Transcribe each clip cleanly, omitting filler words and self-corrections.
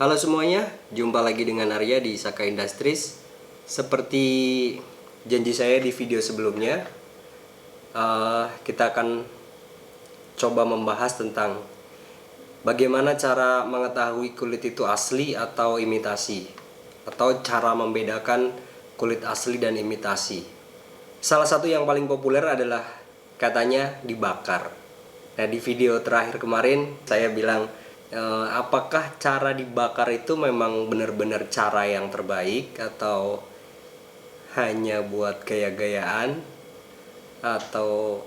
Halo semuanya, jumpa lagi dengan Arya di Saka Industries. Seperti janji saya di video sebelumnya, kita akan coba membahas tentang bagaimana cara mengetahui kulit itu asli atau imitasi, atau cara membedakan kulit asli dan imitasi. Salah satu yang paling populer adalah katanya dibakar. Nah, di video terakhir kemarin saya bilang, apakah cara dibakar itu memang benar-benar cara yang terbaik atau hanya buat gaya-gayaan atau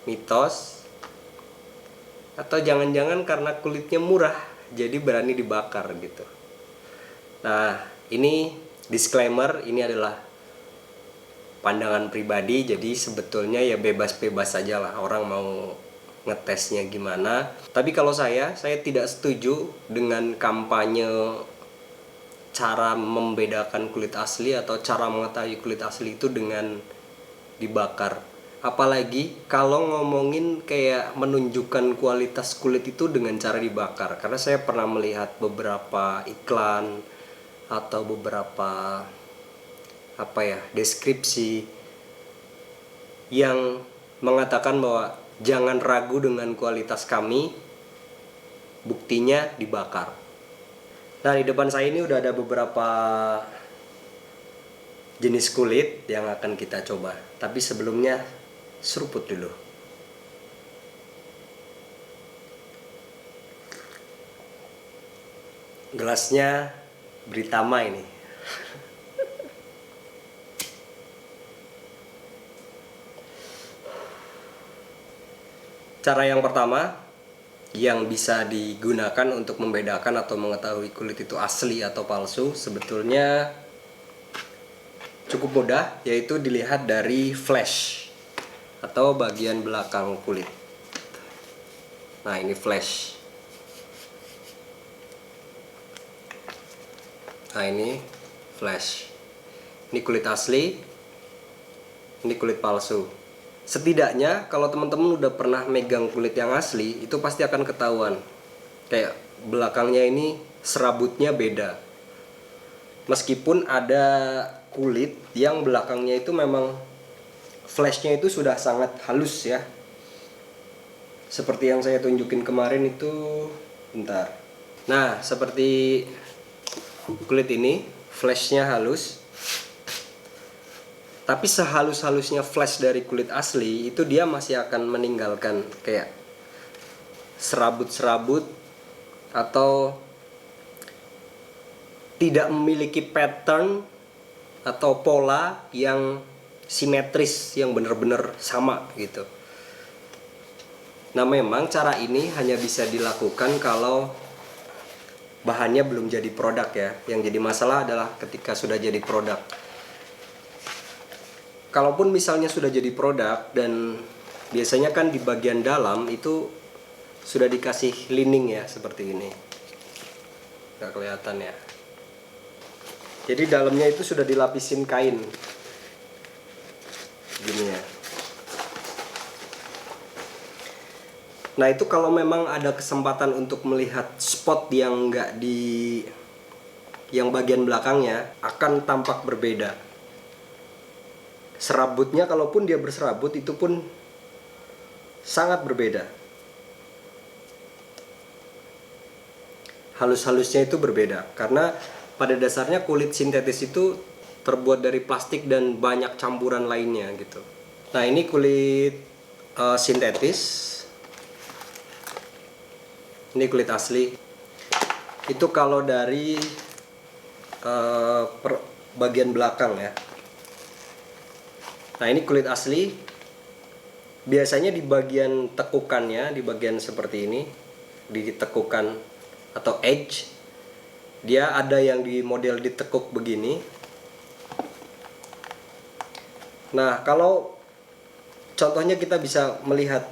mitos, atau jangan-jangan karena kulitnya murah jadi berani dibakar gitu. Nah, ini disclaimer, ini adalah pandangan pribadi, jadi sebetulnya ya bebas-bebas saja lah orang mau ngetesnya gimana. Tapi kalau saya tidak setuju dengan kampanye cara membedakan kulit asli atau cara mengetahui kulit asli itu dengan dibakar. Apalagi kalau ngomongin kayak menunjukkan kualitas kulit itu dengan cara dibakar. Karena saya pernah melihat beberapa iklan atau beberapa deskripsi yang mengatakan bahwa jangan ragu dengan kualitas kami, buktinya dibakar. Nah, di depan saya ini udah ada beberapa jenis kulit yang akan kita coba. Tapi sebelumnya seruput dulu. Gelasnya Britama ini. Cara yang pertama yang bisa digunakan untuk membedakan atau mengetahui kulit itu asli atau palsu sebetulnya cukup mudah, yaitu dilihat dari flash atau bagian belakang kulit. Nah, ini flash. Nah, ini flash. Ini kulit asli, ini kulit palsu. Setidaknya kalau teman-teman udah pernah megang kulit yang asli, itu pasti akan ketahuan. Kayak belakangnya ini serabutnya beda. Meskipun ada kulit yang belakangnya itu memang flashnya itu sudah sangat halus ya. Seperti yang saya tunjukin kemarin itu, bentar. Nah, seperti kulit ini, flashnya halus. Tapi sehalus-halusnya flash dari kulit asli itu dia masih akan meninggalkan kayak serabut-serabut atau tidak memiliki pattern atau pola yang simetris, yang benar-benar sama gitu. Nah, memang cara ini hanya bisa dilakukan kalau bahannya belum jadi produk ya. Yang jadi masalah adalah ketika sudah jadi produk. Kalaupun misalnya sudah jadi produk dan biasanya kan di bagian dalam itu sudah dikasih lining ya, seperti ini. Nggak kelihatan ya. Jadi dalamnya itu sudah dilapisin kain. Gini ya. Nah, itu kalau memang ada kesempatan untuk melihat spot yang yang bagian belakangnya akan tampak berbeda. Serabutnya, kalaupun dia berserabut, itu pun sangat berbeda. Halus-halusnya itu berbeda, karena pada dasarnya kulit sintetis itu terbuat dari plastik dan banyak campuran lainnya gitu. Nah, ini kulit sintetis. Ini kulit asli. Itu kalau dari bagian belakang ya. Nah, ini kulit asli. Biasanya di bagian tekukannya, di bagian seperti ini, di tekukan atau edge, dia ada yang di model ditekuk begini. Nah, kalau contohnya kita bisa melihat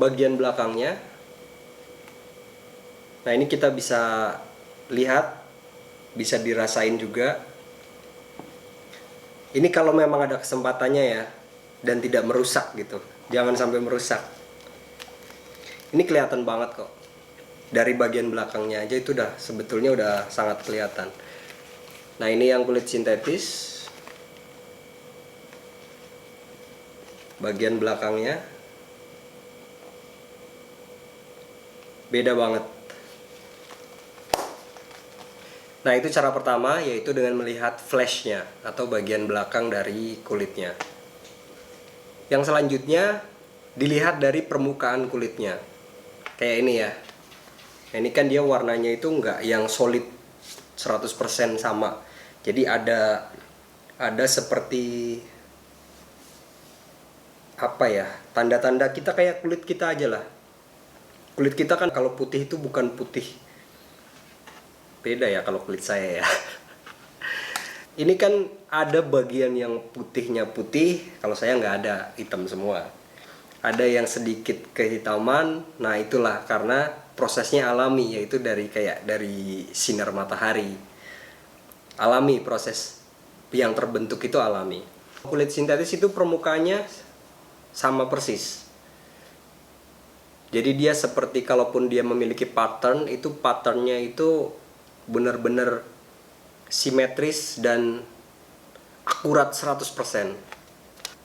bagian belakangnya. Nah, ini kita bisa lihat, bisa dirasain juga. Ini kalau memang ada kesempatannya ya, dan tidak merusak gitu. Jangan sampai merusak. Ini kelihatan banget kok. dari bagian belakangnya aja itu udah sebetulnya udah sangat kelihatan. Nah, ini yang kulit sintetis. Bagian belakangnya beda banget. Nah, itu cara pertama, yaitu dengan melihat flashnya atau bagian belakang dari kulitnya. Yang selanjutnya dilihat dari permukaan kulitnya. Kayak ini ya. Ini kan dia warnanya itu nggak yang solid 100% sama. Jadi ada seperti apa ya, tanda-tanda kita kayak kulit kita aja lah. Kulit kita kan kalau putih itu bukan putih, beda ya kalau kulit saya ya. Ini kan ada bagian yang putihnya putih, kalau saya nggak ada, hitam semua. Ada yang sedikit kehitaman, nah itulah karena prosesnya alami, yaitu dari sinar matahari. Alami, proses yang terbentuk itu alami. Kulit sintetis itu permukaannya sama persis. Jadi dia seperti kalaupun dia memiliki pattern, itu patternnya itu benar-benar simetris dan akurat 100%.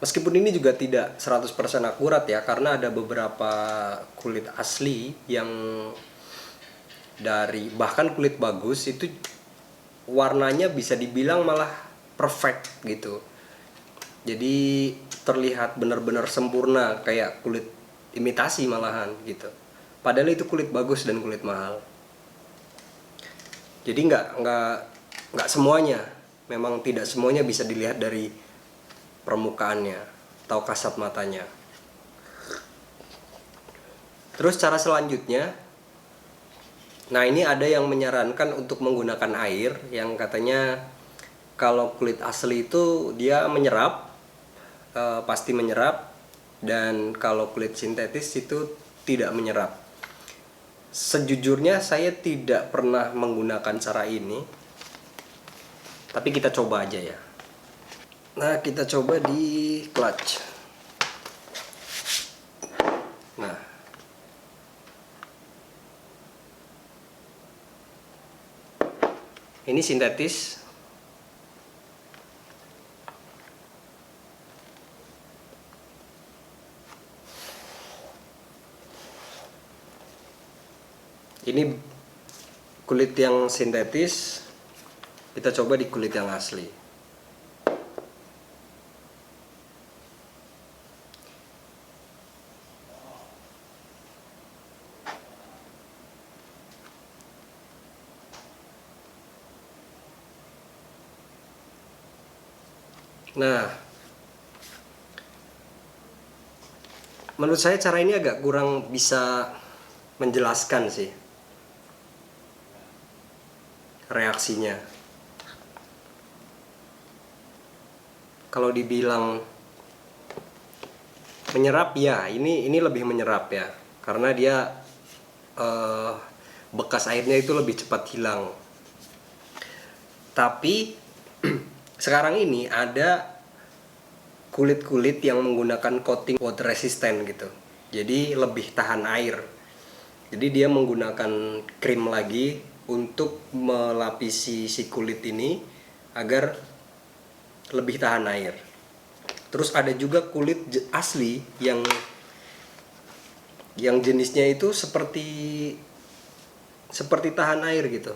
Meskipun ini juga tidak 100% akurat ya, karena ada beberapa kulit asli yang bahkan kulit bagus itu warnanya bisa dibilang malah perfect gitu. Jadi terlihat benar-benar sempurna kayak kulit imitasi malahan gitu. Padahal itu kulit bagus dan kulit mahal. Jadi nggak semuanya, memang tidak semuanya bisa dilihat dari permukaannya atau kasat matanya. Terus cara selanjutnya, nah ini ada yang menyarankan untuk menggunakan air, yang katanya kalau kulit asli itu dia menyerap, pasti menyerap, dan kalau kulit sintetis itu tidak menyerap. Sejujurnya saya tidak pernah menggunakan cara ini, tapi kita coba aja ya. Nah, kita coba di clutch. Nah, ini sintetis. Ini kulit yang sintetis, kita coba di kulit yang asli. Nah, menurut saya cara ini agak kurang bisa menjelaskan sih reaksinya. Kalau dibilang menyerap ya, ini lebih menyerap ya, karena dia bekas airnya itu lebih cepat hilang. Tapi sekarang ini ada kulit-kulit yang menggunakan coating water resistant gitu. Jadi lebih tahan air. Jadi dia menggunakan krim lagi untuk melapisi si kulit ini agar lebih tahan air. Terus ada juga kulit asli yang jenisnya itu seperti tahan air gitu.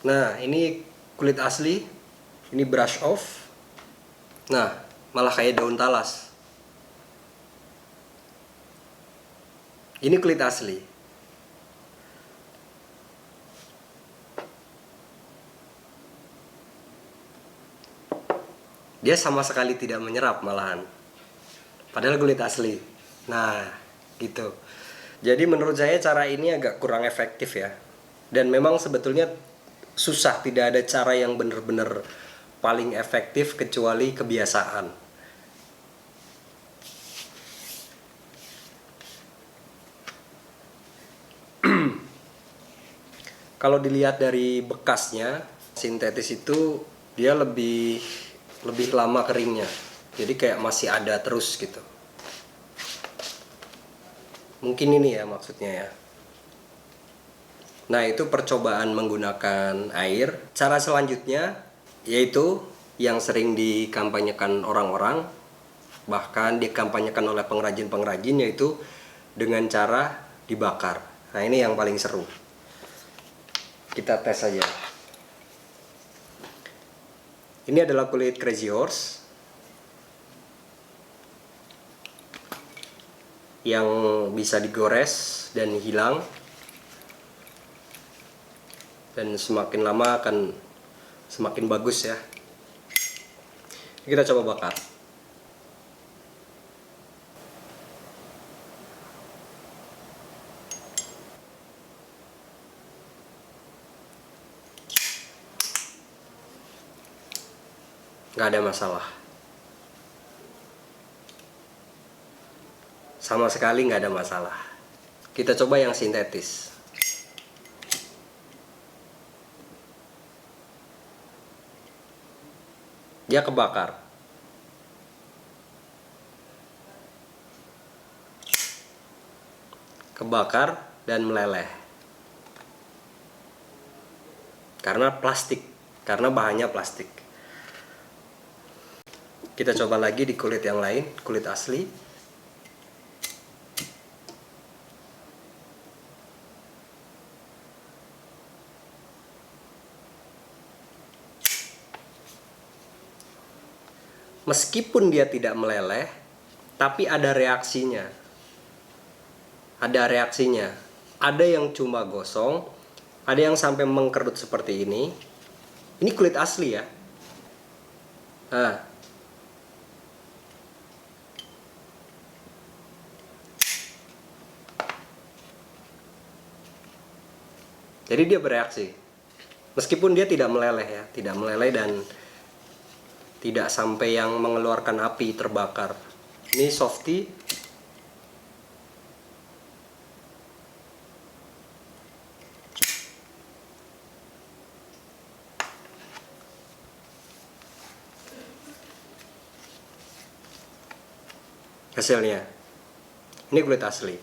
Nah, ini kulit asli, ini brush off. Nah, malah kayak daun talas. Ini kulit asli. Dia sama sekali tidak menyerap malahan. Padahal kulit asli. Nah, gitu. Jadi menurut saya cara ini agak kurang efektif ya. Dan memang sebetulnya susah, tidak ada cara yang benar-benar paling efektif kecuali kebiasaan. Kalau dilihat dari bekasnya, sintetis itu dia lebih lama keringnya. Jadi kayak masih ada terus gitu. Mungkin ini ya maksudnya ya. Nah, itu percobaan menggunakan air. Cara selanjutnya yaitu yang sering dikampanyekan orang-orang, bahkan dikampanyekan oleh pengrajin-pengrajin, yaitu dengan cara dibakar. Nah, ini yang paling seru. Kita tes saja. Ini adalah kulit Crazy Horse yang bisa digores dan hilang, dan semakin lama akan semakin bagus ya. Kita coba bakar. Nggak ada masalah. Sama sekali nggak ada masalah. Kita coba yang sintetis. Dia kebakar. Kebakar dan meleleh. Karena plastik, karena bahannya plastik. Kita coba lagi di kulit yang lain, kulit asli. Meskipun dia tidak meleleh, tapi ada reaksinya. Ada reaksinya. Ada yang cuma gosong, ada yang sampai mengkerut seperti ini. Ini kulit asli ya. Nah, jadi dia bereaksi. Meskipun dia tidak meleleh ya, tidak meleleh dan tidak sampai yang mengeluarkan api terbakar. Ini softy. Hasilnya. Ini kulit asli.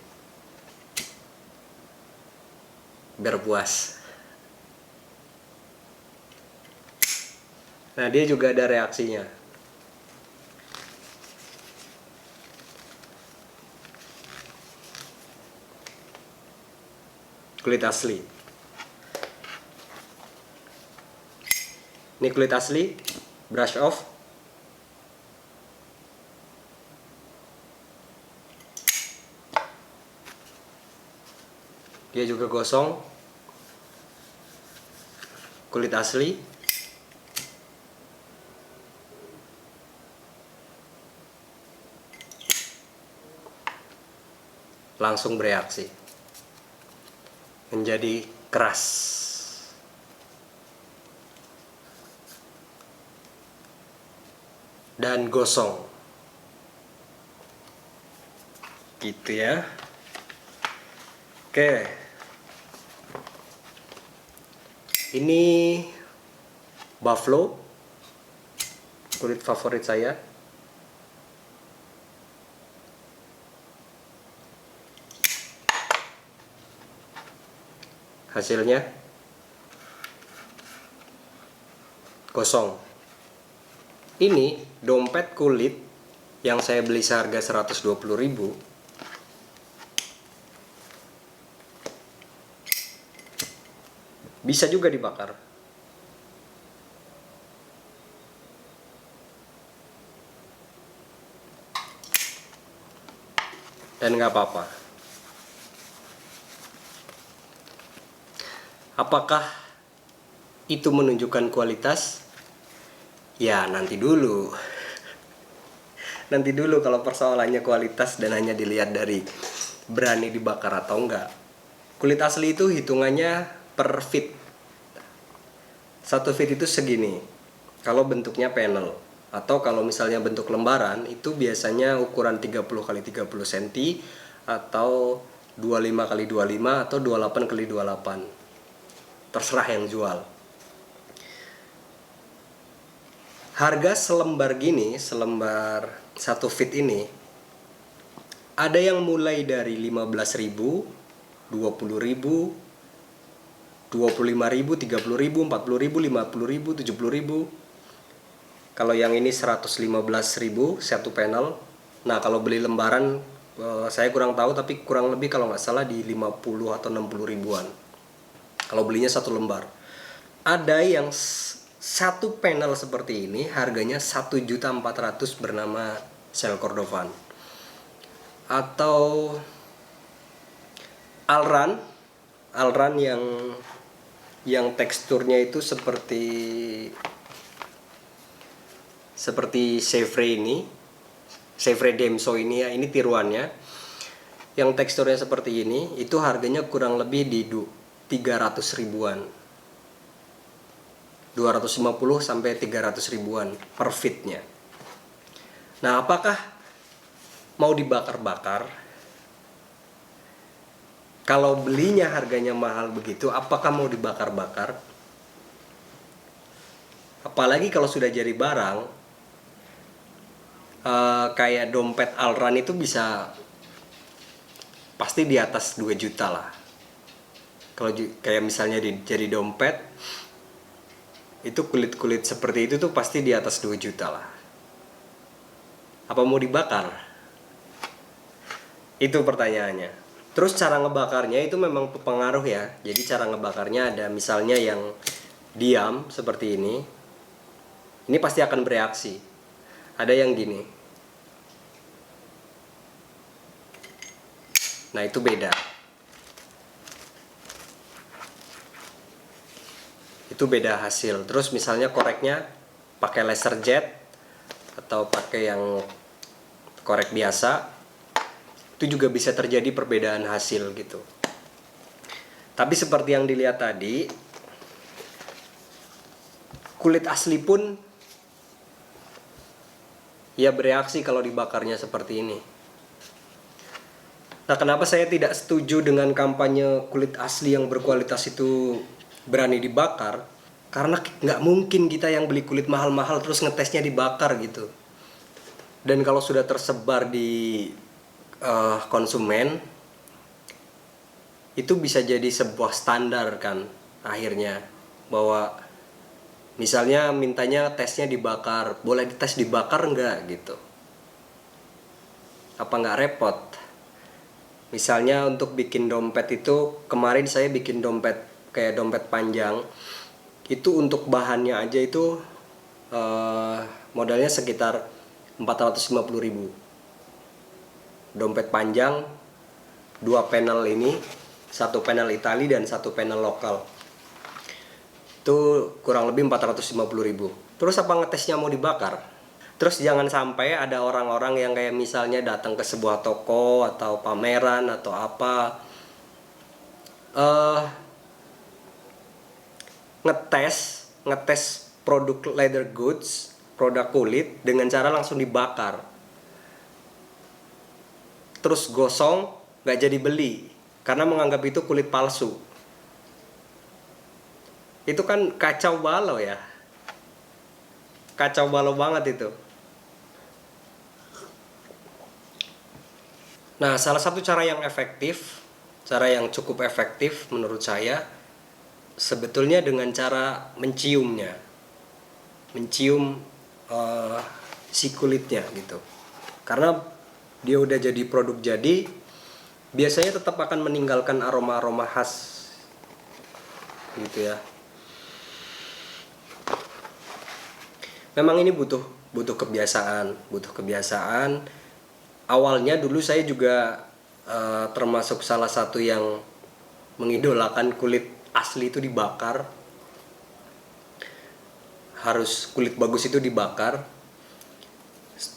Biar puas. Nah, dia juga ada reaksinya. Kulit asli. Ini kulit asli, brush off. Dia juga gosong. Kulit asli. Langsung bereaksi menjadi keras dan gosong gitu ya. Oke, ini buffalo, kulit favorit saya. Hasilnya gosong. Ini dompet kulit yang saya beli seharga 120.000. Bisa juga dibakar. Dan nggak apa-apa. Apakah itu menunjukkan kualitas? Ya, nanti dulu. Nanti dulu kalau persoalannya kualitas dan hanya dilihat dari berani dibakar atau enggak. Kulit asli itu hitungannya per feet. 1 feet itu segini. Kalau bentuknya panel. Atau kalau misalnya bentuk lembaran, itu biasanya ukuran 30 x 30 cm atau 25 x 25 atau 28 x 28. Terserah yang jual. Harga selembar gini, selembar 1 feet ini, ada yang mulai dari 15.000, 20.000, 25.000, 30.000, 40.000, 50.000, 70.000. Kalau yang ini 115.000 satu panel. Nah, kalau beli lembaran saya kurang tahu, tapi kurang lebih kalau nggak salah di 50 atau 60 ribuan. Kalau belinya satu lembar. Ada yang satu panel seperti ini harganya 1.400.000 bernama sel Cordovan. Atau Alran yang teksturnya itu seperti Chevrolet ini, Chevrolet Demso ini ya, ini tiruannya. Yang teksturnya seperti ini, itu harganya kurang lebih di 300 ribuan. 250 sampai 300 ribuan per fitnya. Nah, apakah mau dibakar-bakar? Kalau belinya harganya mahal begitu, apakah mau dibakar-bakar? Apalagi kalau sudah jadi barang, kayak dompet Alran itu bisa pasti di atas 2 juta lah. Kalau kayak misalnya jadi dompet, itu kulit-kulit seperti itu tuh pasti di atas 2 juta lah. Apa mau dibakar? Itu pertanyaannya. Terus cara ngebakarnya itu memang berpengaruh ya. Jadi cara ngebakarnya ada misalnya yang diam seperti ini. Ini pasti akan bereaksi. Ada yang gini. Nah, itu beda. Itu beda hasil. Terus misalnya koreknya pakai laser jet atau pakai yang korek biasa, itu juga bisa terjadi perbedaan hasil gitu. Tapi seperti yang dilihat tadi, kulit asli pun ya bereaksi kalau dibakarnya seperti ini. Nah, kenapa saya tidak setuju dengan kampanye kulit asli yang berkualitas itu berani dibakar? Karena nggak mungkin kita yang beli kulit mahal-mahal terus ngetesnya dibakar gitu. Dan kalau sudah tersebar di konsumen, itu bisa jadi sebuah standar kan akhirnya, bahwa misalnya mintanya tesnya dibakar, boleh dites dibakar nggak gitu. Apa nggak repot? Misalnya untuk bikin dompet itu, kemarin saya bikin dompet kayak dompet panjang, itu untuk bahannya aja itu modalnya sekitar 450.000. Dompet panjang 2 panel ini, satu panel Itali dan satu panel lokal, itu kurang lebih 450.000. Terus apa ngetesnya mau dibakar? Terus jangan sampai ada orang-orang yang kayak misalnya datang ke sebuah toko atau pameran atau apa, ngetes produk leather goods, produk kulit dengan cara langsung dibakar. Terus gosong, gak jadi beli karena menganggap itu kulit palsu. Itu kan kacau balau ya. Kacau balau banget itu. Nah, salah satu cara yang efektif, cara yang cukup efektif menurut saya, sebetulnya dengan cara menciumnya. Mencium si kulitnya gitu. Karena dia udah jadi produk jadi, biasanya tetap akan meninggalkan aroma-aroma khas gitu ya. Memang ini butuh kebiasaan. Awalnya dulu saya juga termasuk salah satu yang mengidolakan kulit asli itu dibakar. Harus kulit bagus itu dibakar.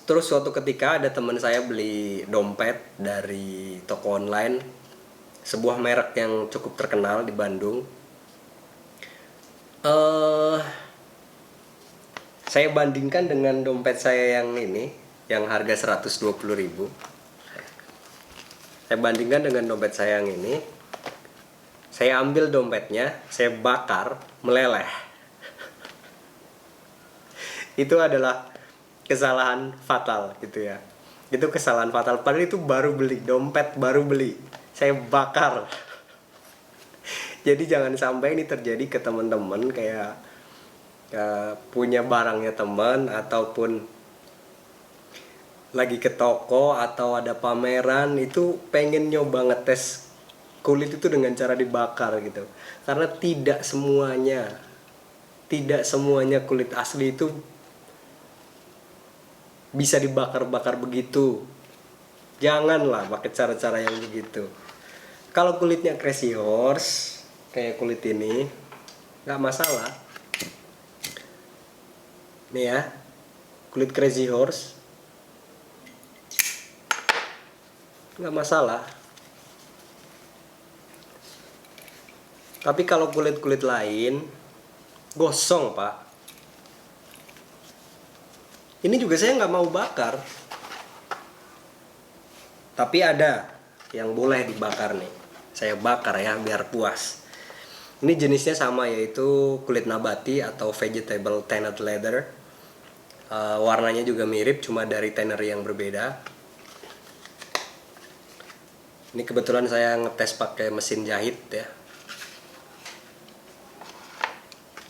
Terus suatu ketika ada teman saya beli dompet dari toko online, sebuah merek yang cukup terkenal di Bandung. Saya bandingkan dengan dompet saya yang ini, yang harga 120.000. Saya bandingkan dengan dompet saya yang ini. Saya ambil dompetnya, saya bakar, meleleh. Itu adalah kesalahan fatal gitu ya. Itu kesalahan fatal, padahal itu baru beli, dompet baru beli, saya bakar. Jadi jangan sampai ini terjadi ke teman-teman, kayak punya barangnya teman ataupun lagi ke toko atau ada pameran itu pengen nyoba ngetes kulit itu dengan cara dibakar gitu. Karena tidak semuanya kulit asli itu bisa dibakar-bakar begitu. Janganlah pakai cara-cara yang begitu. Kalau kulitnya Crazy Horse kayak kulit ini nggak masalah. Nih ya, kulit Crazy Horse nggak masalah. Tapi kalau kulit-kulit lain gosong pak. Ini juga saya nggak mau bakar. Tapi ada yang boleh dibakar nih. Saya bakar ya biar puas. Ini jenisnya sama, yaitu kulit nabati atau vegetable tanned leather. Warnanya juga mirip, cuma dari tannery yang berbeda. Ini kebetulan saya ngetes pakai mesin jahit ya.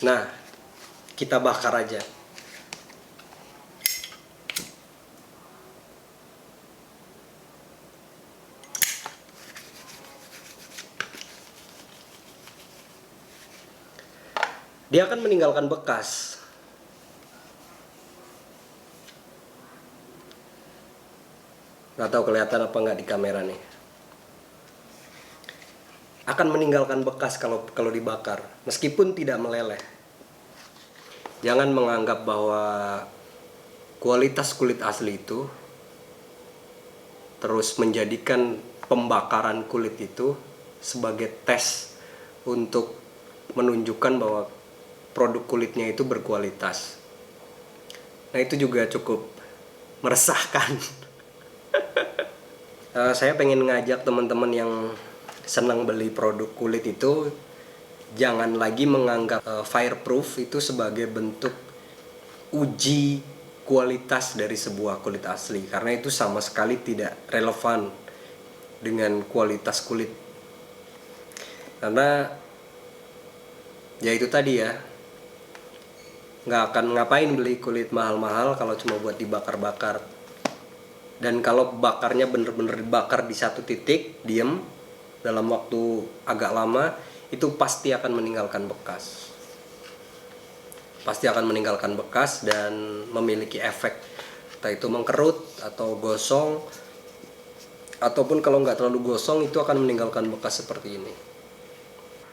Nah, kita bakar aja. Dia akan meninggalkan bekas. Nggak tahu kelihatan apa nggak di kamera nih. Akan meninggalkan bekas kalau dibakar, meskipun tidak meleleh. Jangan menganggap bahwa kualitas kulit asli itu terus menjadikan pembakaran kulit itu sebagai tes untuk menunjukkan bahwa produk kulitnya itu berkualitas. Nah, itu juga cukup meresahkan. Saya pengen ngajak teman-teman yang senang beli produk kulit itu jangan lagi menganggap fireproof itu sebagai bentuk uji kualitas dari sebuah kulit asli, karena itu sama sekali tidak relevan dengan kualitas kulit. Karena ya itu tadi ya, nggak akan ngapain beli kulit mahal-mahal kalau cuma buat dibakar-bakar. Dan kalau bakarnya bener-bener dibakar di satu titik, diem dalam waktu agak lama, itu pasti akan meninggalkan bekas. Pasti akan meninggalkan bekas dan memiliki efek, entah itu mengkerut atau gosong, ataupun kalau nggak terlalu gosong itu akan meninggalkan bekas seperti ini.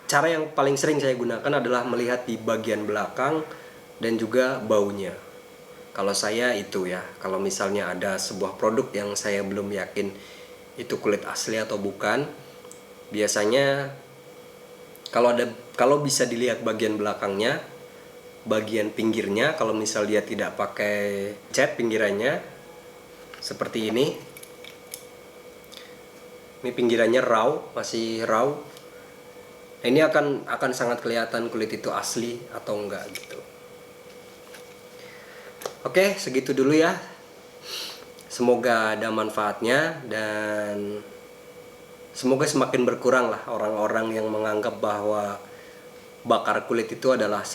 Cara yang paling sering saya gunakan adalah melihat di bagian belakang dan juga baunya. Kalau saya itu ya, kalau misalnya ada sebuah produk yang saya belum yakin itu kulit asli atau bukan, biasanya kalau bisa dilihat bagian belakangnya, bagian pinggirnya, kalau misal dia tidak pakai cat pinggirannya seperti ini. Ini pinggirannya raw, masih raw. Nah, ini akan sangat kelihatan kulit itu asli atau enggak gitu. Oke, segitu dulu ya. Semoga ada manfaatnya dan semoga semakin berkurang lah orang-orang yang menganggap bahwa bakar kulit itu adalah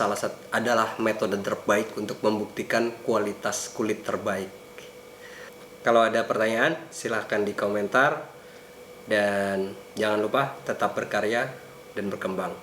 adalah metode terbaik untuk membuktikan kualitas kulit terbaik. Kalau ada pertanyaan, silahkan di komentar dan jangan lupa tetap berkarya dan berkembang.